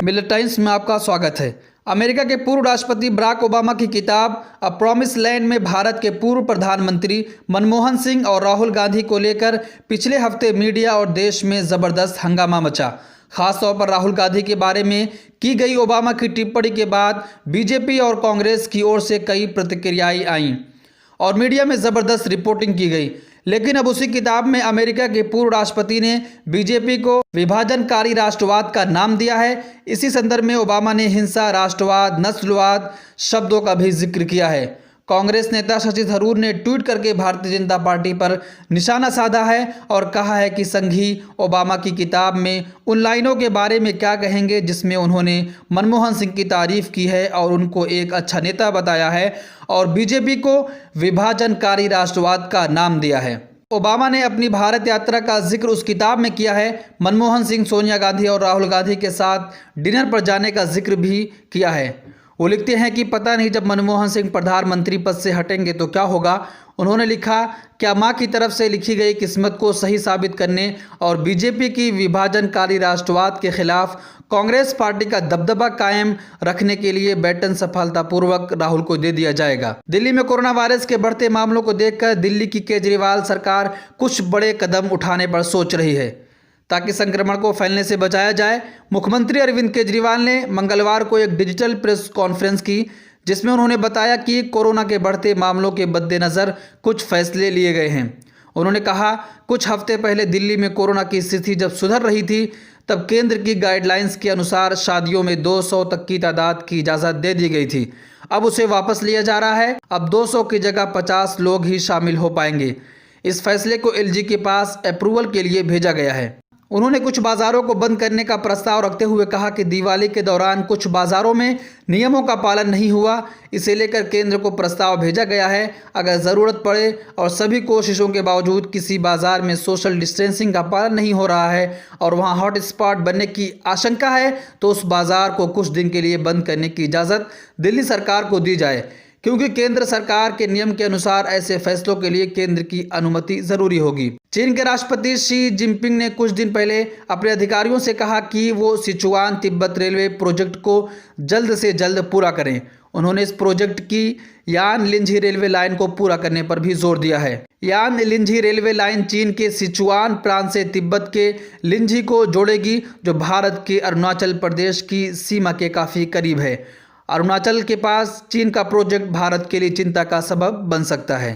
Miller times में आपका स्वागत है। अमेरिका के पूर्व राष्ट्रपति बराक ओबामा की किताब अ प्रॉमिस लैंड में भारत के पूर्व प्रधानमंत्री मनमोहन सिंह और राहुल गांधी को लेकर पिछले हफ्ते मीडिया और देश में जबरदस्त हंगामा मचा। खासतौर पर राहुल गांधी के बारे में की गई ओबामा की टिप्पणी के बाद बीजेपी और कांग्रेस की ओर से कई प्रतिक्रियाएं आईं और मीडिया में जबरदस्त रिपोर्टिंग की गई। लेकिन अब उसी किताब में अमेरिका के पूर्व राष्ट्रपति ने बीजेपी को विभाजनकारी राष्ट्रवाद का नाम दिया है। इसी संदर्भ में ओबामा ने हिंसा, राष्ट्रवाद, नस्लवाद शब्दों का भी जिक्र किया है। कांग्रेस नेता शशि थरूर ने ट्वीट करके भारतीय जनता पार्टी पर निशाना साधा है और कहा है कि संघी ओबामा की किताब में उन लाइनों के बारे में क्या कहेंगे जिसमें उन्होंने मनमोहन सिंह की तारीफ की है और उनको एक अच्छा नेता बताया है और बीजेपी को विभाजनकारी राष्ट्रवाद का नाम दिया है। ओबामा ने अपनी भारत यात्रा का जिक्र उस किताब में किया है। मनमोहन सिंह, सोनिया गांधी और राहुल गांधी के साथ डिनर पर जाने का जिक्र भी किया है। वो लिखते हैं कि पता नहीं जब मनमोहन सिंह प्रधानमंत्री पद से हटेंगे तो क्या होगा। उन्होंने लिखा, क्या मां की तरफ से लिखी गई किस्मत को सही साबित करने और बीजेपी की विभाजनकारी राष्ट्रवाद के खिलाफ कांग्रेस पार्टी का दबदबा कायम रखने के लिए बैटन सफलतापूर्वक राहुल को दे दिया जाएगा। दिल्ली में कोरोना वायरस के बढ़ते मामलों को देखकर दिल्ली की केजरीवाल सरकार कुछ बड़े कदम उठाने पर सोच रही है ताकि संक्रमण को फैलने से बचाया जाए। मुख्यमंत्री अरविंद केजरीवाल ने मंगलवार को एक डिजिटल प्रेस कॉन्फ्रेंस की जिसमें उन्होंने बताया कि कोरोना के बढ़ते मामलों के मद्देनज़र कुछ फैसले लिए गए हैं। उन्होंने कहा, कुछ हफ्ते पहले दिल्ली में कोरोना की स्थिति जब सुधर रही थी तब केंद्र की गाइडलाइंस के अनुसार शादियों में 200 तक की तादाद की इजाज़त दे दी गई थी। अब उसे वापस लिया जा रहा है। अब 200 की जगह 50 लोग ही शामिल हो पाएंगे। इस फैसले को एलजी के पास अप्रूवल के लिए भेजा गया है। उन्होंने कुछ बाज़ारों को बंद करने का प्रस्ताव रखते हुए कहा कि दिवाली के दौरान कुछ बाज़ारों में नियमों का पालन नहीं हुआ। इसे लेकर केंद्र को प्रस्ताव भेजा गया है। अगर ज़रूरत पड़े और सभी कोशिशों के बावजूद किसी बाज़ार में सोशल डिस्टेंसिंग का पालन नहीं हो रहा है और वहां हॉट स्पॉट बनने की आशंका है तो उस बाज़ार को कुछ दिन के लिए बंद करने की इजाज़त दिल्ली सरकार को दी जाए, क्योंकि केंद्र सरकार के नियम के अनुसार ऐसे फैसलों के लिए केंद्र की अनुमति जरूरी होगी। चीन के राष्ट्रपति शी जिनपिंग ने कुछ दिन पहले अपने अधिकारियों से कहा कि वो सिचुआन तिब्बत रेलवे प्रोजेक्ट को जल्द से जल्द पूरा करें। उन्होंने इस प्रोजेक्ट की यान लिंझी रेलवे लाइन को पूरा करने पर भी जोर दिया है। यान लिंझी रेलवे लाइन चीन के सिचुआन प्रांत से तिब्बत के लिंझी को जोड़ेगी, जो भारत के अरुणाचल प्रदेश की सीमा के काफ़ी करीब है। अरुणाचल के पास चीन का प्रोजेक्ट भारत के लिए चिंता का सबब बन सकता है।